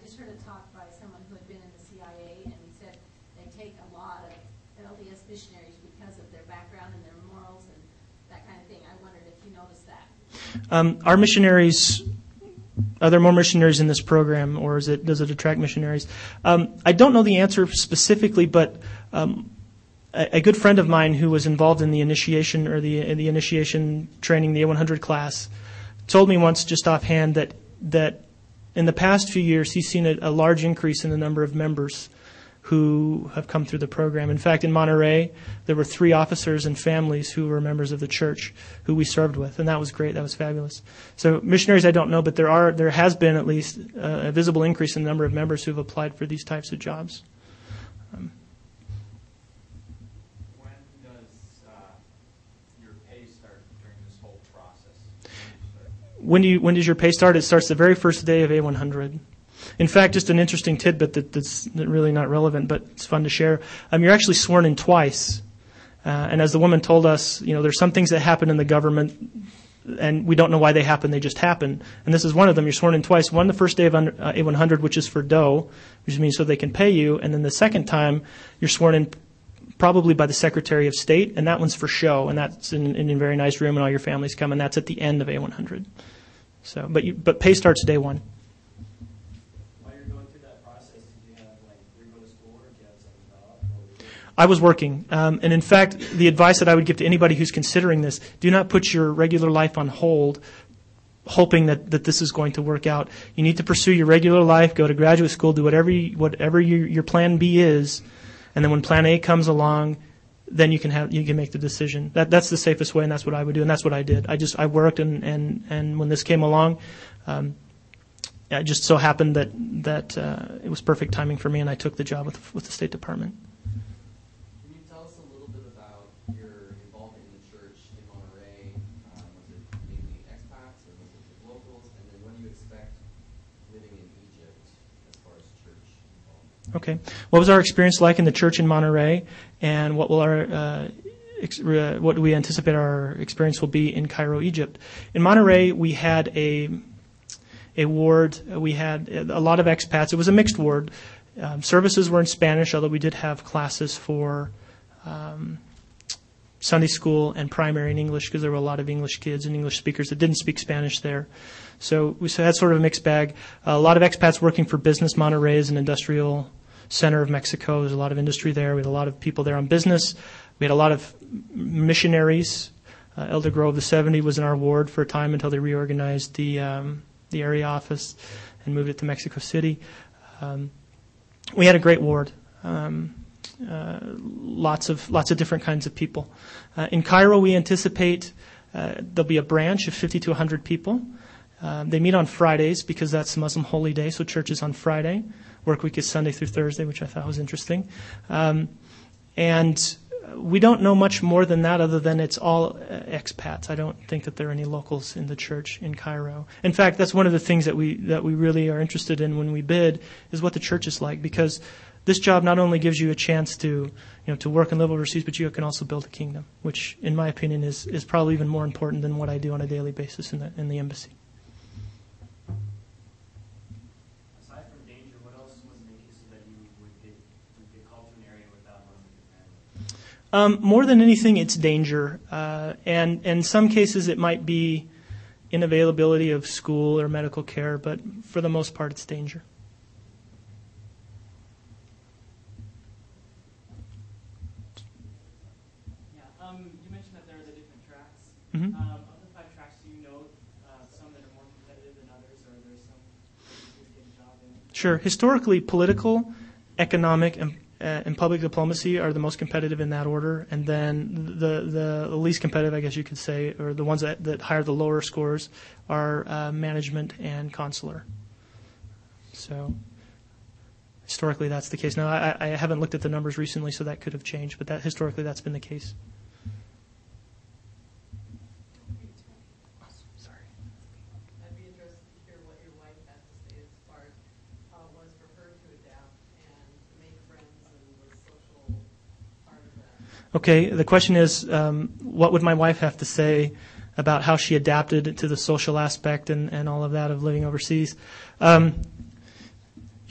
just heard a talk by someone who had been in the CIA, and he said they take a lot of LDS missionaries because of their background and their morals and that kind of thing. I wondered if you noticed that. Our missionaries, are there more missionaries in this program, or does it attract missionaries? I don't know the answer specifically, but a good friend of mine who was involved in the initiation or the initiation training, the A100 class, told me once just offhand that in the past few years he's seen a large increase in the number of members who have come through the program. In fact, in Monterey, there were 3 officers and families who were members of the church who we served with, and that was great. That was fabulous. So missionaries, I don't know, but there has been at least a visible increase in the number of members who have applied for these types of jobs. When does your pay start during this whole process? When does your pay start? It starts the very first day of A100. In fact, just an interesting tidbit that's really not relevant, but it's fun to share. You're actually sworn in twice. And as the woman told us, there's some things that happen in the government, and we don't know why they happen. They just happen. And this is one of them. You're sworn in twice. One the first day of A100, which is for dough, which means so they can pay you. And then the second time, you're sworn in probably by the Secretary of State, and that one's for show. And that's in a very nice room, and all your families come, and that's at the end of A100. So, but pay starts day one. I was working, and in fact, the advice that I would give to anybody who's considering this, do not put your regular life on hold, hoping that this is going to work out. You need to pursue your regular life, go to graduate school, do whatever your plan B is, and then when plan A comes along, then you can make the decision. That's the safest way, and that's what I would do, and that's what I did. I worked, and when this came along, it just so happened that it was perfect timing for me, and I took the job with the State Department. Okay. What was our experience like in the church in Monterey, and what do we anticipate our experience will be in Cairo, Egypt? In Monterey, we had a ward. We had a lot of expats. It was a mixed ward. Services were in Spanish, although we did have classes for Sunday school and primary in English because there were a lot of English kids and English speakers that didn't speak Spanish there. So we had sort of a mixed bag. A lot of expats working for business. Monterey is an industrial center of Mexico. There's a lot of industry there. We had a lot of people there on business. We had a lot of missionaries. Elder Grove, the 70, was in our ward for a time until they reorganized the the area office and moved it to Mexico City. We had a great ward. Lots of different kinds of people. In Cairo, we anticipate there'll be a branch of 50 to 100 people. They meet on Fridays because that's Muslim holy day, so church is on Friday. Work week is Sunday through Thursday, which I thought was interesting. And we don't know much more than that other than it's all expats. I don't think that there are any locals in the church in Cairo. In fact, that's one of the things that we really are interested in when we bid is what the church is like, because this job not only gives you a chance to work and live overseas, but you can also build a kingdom, which in my opinion is probably even more important than what I do on a daily basis in the embassy. Aside from danger, what else was making so that you would get called to an area without learning your family? More than anything, it's danger. And in some cases, it might be unavailability of school or medical care, but for the most part, it's danger. Yeah, you mentioned that there are the different tracks. Mm-hmm. Of the 5 tracks, do you know some that are more competitive than others, or are there some that you get a job in? Sure. Historically, political, economic, and public diplomacy are the most competitive in that order, and then the least competitive, I guess you could say, or the ones that hire the lower scores are management and consular. So historically, that's the case. Now, I haven't looked at the numbers recently, so that could have changed, but historically that's been the case. Sorry. I'd be interested to hear what your wife has to say as far as how it was for her to adapt and to make friends and the social part of that. Okay, the question is, what would my wife have to say about how she adapted to the social aspect and all of that of living overseas? You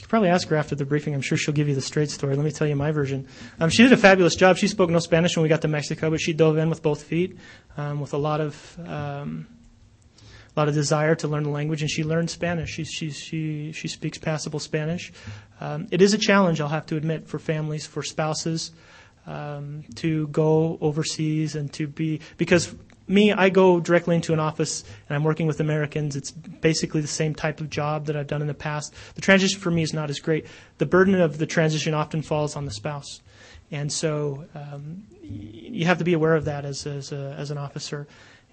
could probably ask her after the briefing. I'm sure she'll give you the straight story. Let me tell you my version. She did a fabulous job. She spoke no Spanish when we got to Mexico, but she dove in with both feet, with a lot of desire to learn the language, and she learned Spanish. She speaks passable Spanish. It is a challenge, I'll have to admit, for families, for spouses, to go overseas and to be, because I go directly into an office and I'm working with Americans. It's basically the same type of job that I've done in the past. The transition for me is not as great. The burden of the transition often falls on the spouse. And so you have to be aware of that as an officer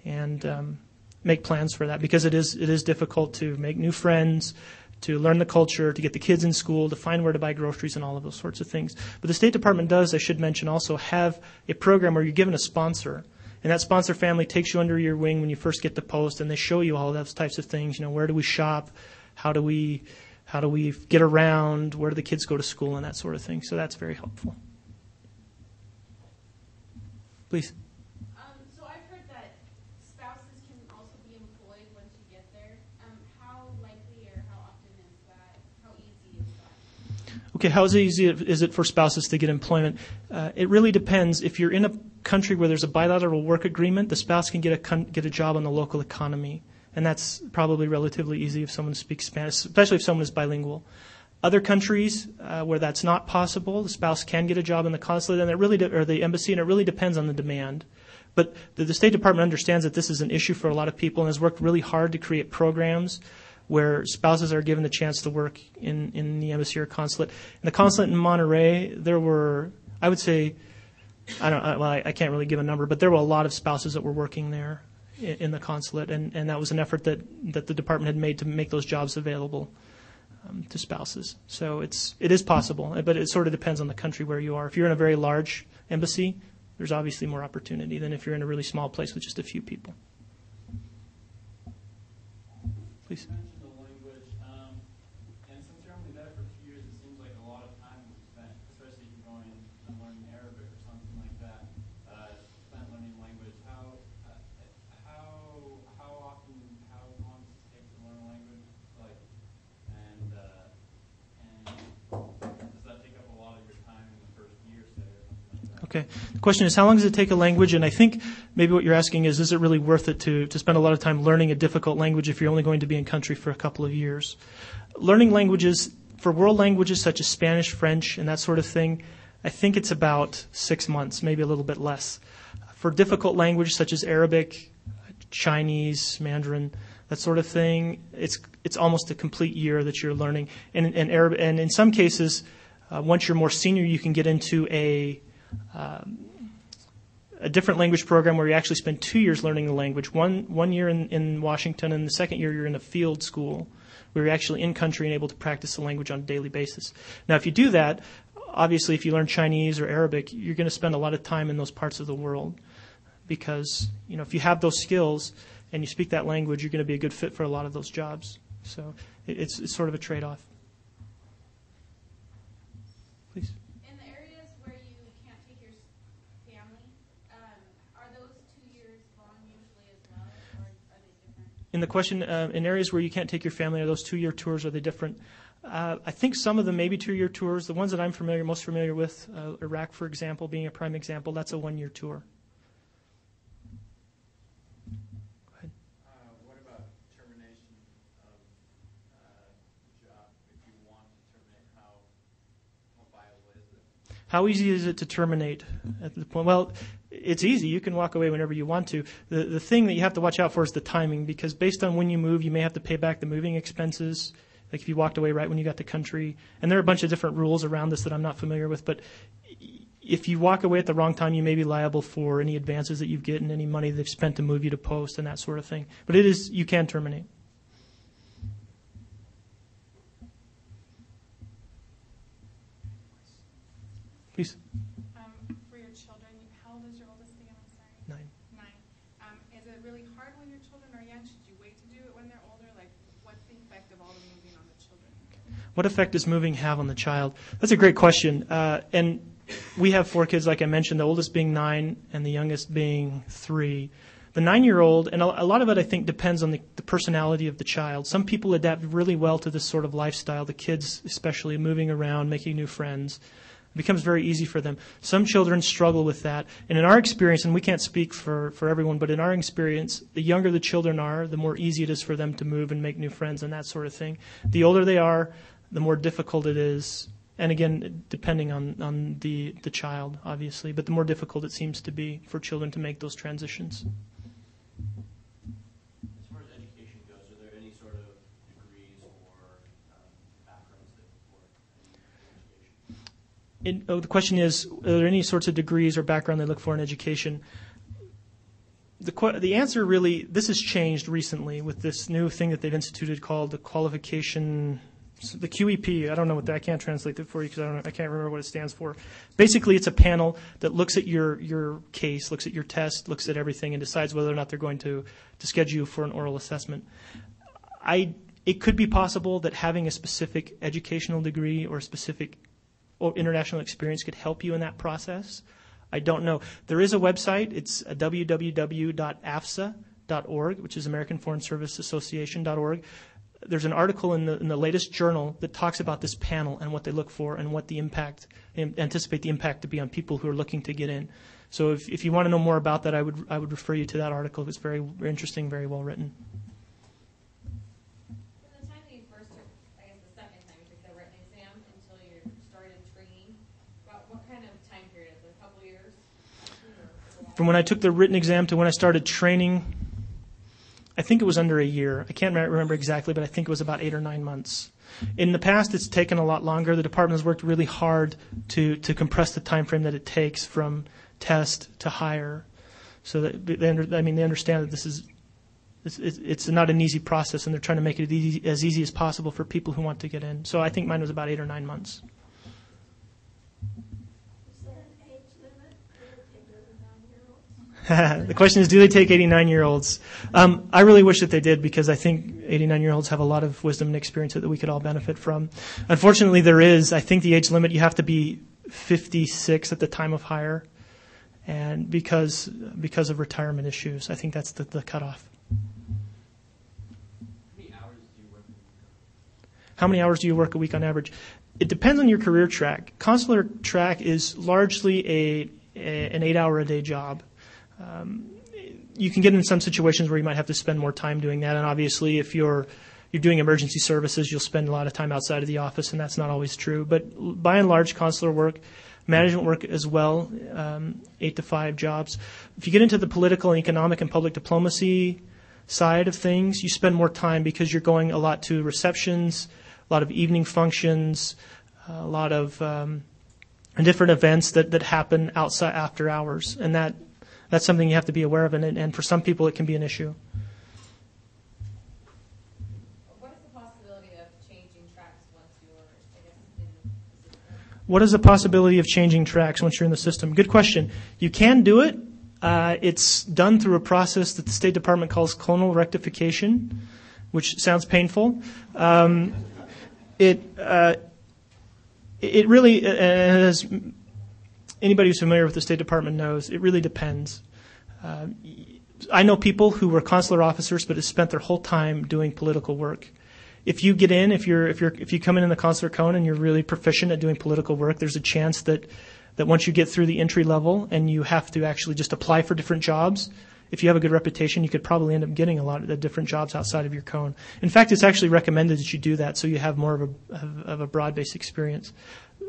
and make plans for that, because it is difficult to make new friends, to learn the culture, to get the kids in school, to find where to buy groceries and all of those sorts of things. But the State Department does, I should mention, also have a program where you're given a sponsor. And that sponsor family takes you under your wing when you first get the post, and they show you all those types of things. Where do we shop? How do we get around? Where do the kids go to school, and that sort of thing. So that's very helpful. Please. So I've heard that spouses can also be employed once you get there. How likely or how often is that? How easy is that? Okay, how easy is it for spouses to get employment? It really depends. If you're in a country where there's a bilateral work agreement, the spouse can get a job in the local economy, and that's probably relatively easy if someone speaks Spanish, especially if someone is bilingual. Other countries where that's not possible, the spouse can get a job in the consulate or the embassy, and it really depends on the demand. But the State Department understands that this is an issue for a lot of people and has worked really hard to create programs where spouses are given the chance to work in the embassy or consulate. In the consulate in Monterey, there were, I would say, I can't really give a number, but there were a lot of spouses that were working there in the consulate, and that was an effort that the department had made to make those jobs available to spouses. So it is possible, but it sort of depends on the country where you are. If you're in a very large embassy, there's obviously more opportunity than if you're in a really small place with just a few people. Please. You mentioned the language, and since you're only there for 2 years, it seems like a lot of time was spent, especially if you're going and learning Arabic or something like that, spent learning language. How often, how long does it take to learn a language? And does that take up a lot of your time in the first year, say, or something like that? Okay. The question is, how long does it take a language? And I think maybe what you're asking is it really worth it to spend a lot of time learning a difficult language if you're only going to be in country for a couple of years? Learning languages, for world languages such as Spanish, French, and that sort of thing, I think it's about 6 months, maybe a little bit less. For difficult languages such as Arabic, Chinese, Mandarin, that sort of thing, it's almost a complete year that you're learning. And Arab, and in some cases, once you're more senior, you can get into a different language program where you actually spend 2 years learning the language. One year in Washington, and the second year you're in a field school where you're actually in country and able to practice the language on a daily basis. Now, if you do that, obviously, if you learn Chinese or Arabic, you're going to spend a lot of time in those parts of the world because, if you have those skills and you speak that language, you're going to be a good fit for a lot of those jobs. So it's sort of a trade-off. Please. In the areas where you can't take your family, are those 2 years long usually as well, or are they different? In the question, in areas where you can't take your family, are those 2-year tours, are they different? I think some of them may be 2-year tours. The ones that I'm most familiar with, Iraq, for example, being a prime example, that's a 1-year tour. Go ahead. What about termination of job if you want to terminate? How viable is it? How easy is it to terminate at the point? Well, it's easy. You can walk away whenever you want to. The thing that you have to watch out for is the timing, because based on when you move, you may have to pay back the moving expenses. Like if you walked away right when you got to country. And there are a bunch of different rules around this that I'm not familiar with. But if you walk away at the wrong time, you may be liable for any advances that you've gotten, any money they've spent to move you to post and that sort of thing. But you can terminate. Please. For your children, how old is your oldest again? I'm sorry. 9. 9. Is it really hard when your children are young? Should you wait to do it when they're older? Like, what's the effect of all the moving on the children? What effect does moving have on the child? That's a great question. And we have 4 kids, like I mentioned, the oldest being 9 and the youngest being 3. The 9-year-old, and a lot of it, I think, depends on the personality of the child. Some people adapt really well to this sort of lifestyle, the kids especially, moving around, making new friends. It becomes very easy for them. Some children struggle with that. And in our experience, and we can't speak for everyone, but in our experience, the younger the children are, the more easy it is for them to move and make new friends and that sort of thing. The older they are, the more difficult it is. And again, depending on the child, obviously, but the more difficult it seems to be for children to make those transitions. As far as education goes, are there any sort of degrees or backgrounds that work in education? The question is, are there any sorts of degrees or background they look for in education? The answer really, this has changed recently with this new thing that they've instituted called the Qualification, the QEP. I don't know I can't translate it for you because I can't remember what it stands for. Basically, it's a panel that looks at your case, looks at your test, looks at everything, and decides whether or not they're going to schedule you for an oral assessment. It could be possible that having a specific educational degree or a specific international experience could help you in that process. I don't know. There is a website. It's www.afsa.org, which is American Foreign Service Association.org. There's an article in the latest journal that talks about this panel and what they look for and what the impact, anticipate the impact to be on people who are looking to get in. So if you want to know more about that, I would refer you to that article. It's very interesting, very well written. From the time that you first took, I guess the second time you took the written exam until you started training, about what kind of time period? Is it a couple years? From when I took the written exam to when I started training, I think it was under a year. I can't remember exactly, but I think it was about 8 or 9 months. In the past, it's taken a lot longer. The department has worked really hard to compress the time frame that it takes from test to hire, so that they understand that this is it's not an easy process, and they're trying to make it as easy as possible for people who want to get in. So I think mine was about 8 or 9 months. The question is, do they take 89-year-olds? I really wish that they did, because I think 89-year-olds have a lot of wisdom and experience that we could all benefit from. Unfortunately, there is. I think the age limit, you have to be 56 at the time of hire, and because of retirement issues. I think that's the cutoff. How many hours do you work a week on average? It depends on your career track. Consular track is largely an 8-hour-a-day job. You can get in some situations where you might have to spend more time doing that, and obviously if you're doing emergency services, you'll spend a lot of time outside of the office, and that's not always true. But by and large, consular work, management work as well, 8 to 5 jobs. If you get into the political and economic and public diplomacy side of things, you spend more time because you're going a lot to receptions, a lot of evening functions, a lot of different events that happen outside after hours, and that's something you have to be aware of, and for some people it can be an issue. What is the possibility of changing tracks once you're, I guess, in the system? What is the possibility of changing tracks once you're in the system? Good question. You can do it. It's done through a process that the State Department calls clonal rectification, which sounds painful. It really, as anybody who's familiar with the State Department knows, it really depends. I know people who were consular officers but have spent their whole time doing political work. If you get in, if you come in the consular cone and you're really proficient at doing political work, there's a chance that once you get through the entry level and you have to actually just apply for different jobs, if you have a good reputation, you could probably end up getting a lot of the different jobs outside of your cone. In fact, it's actually recommended that you do that so you have more of a broad-based experience.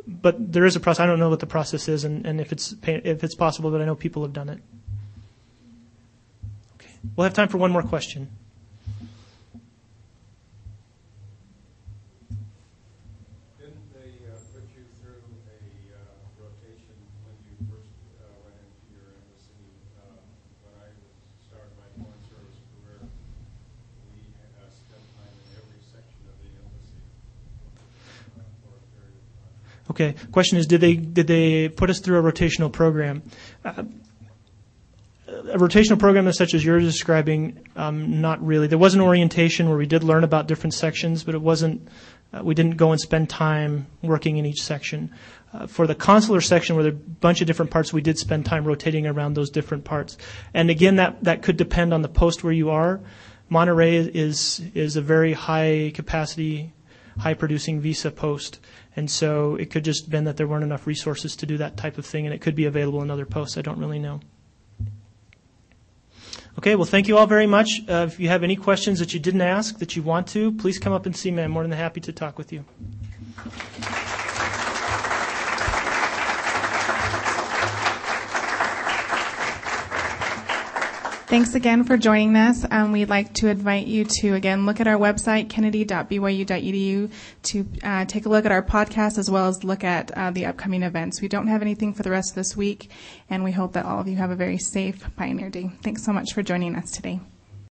But there is a process. I don't know what the process is and if it's possible, but I know people have done it. Okay. We'll have time for one more question. Okay. Question is, did they put us through a rotational program? A rotational program such as you're describing, not really. There was an orientation where we did learn about different sections, but it wasn't. We didn't go and spend time working in each section. For the consular section, where there are a bunch of different parts, we did spend time rotating around those different parts. And again, that could depend on the post where you are. Monterey is a very high capacity, high producing visa post. And so it could just have been that there weren't enough resources to do that type of thing, and it could be available in other posts. I don't really know. Okay, well, thank you all very much. If you have any questions that you didn't ask that you want to, please come up and see me. I'm more than happy to talk with you. Thanks again for joining us. We'd like to invite you to, again, look at our website, kennedy.byu.edu, to take a look at our podcast as well as look at the upcoming events. We don't have anything for the rest of this week, and we hope that all of you have a very safe Pioneer Day. Thanks so much for joining us today.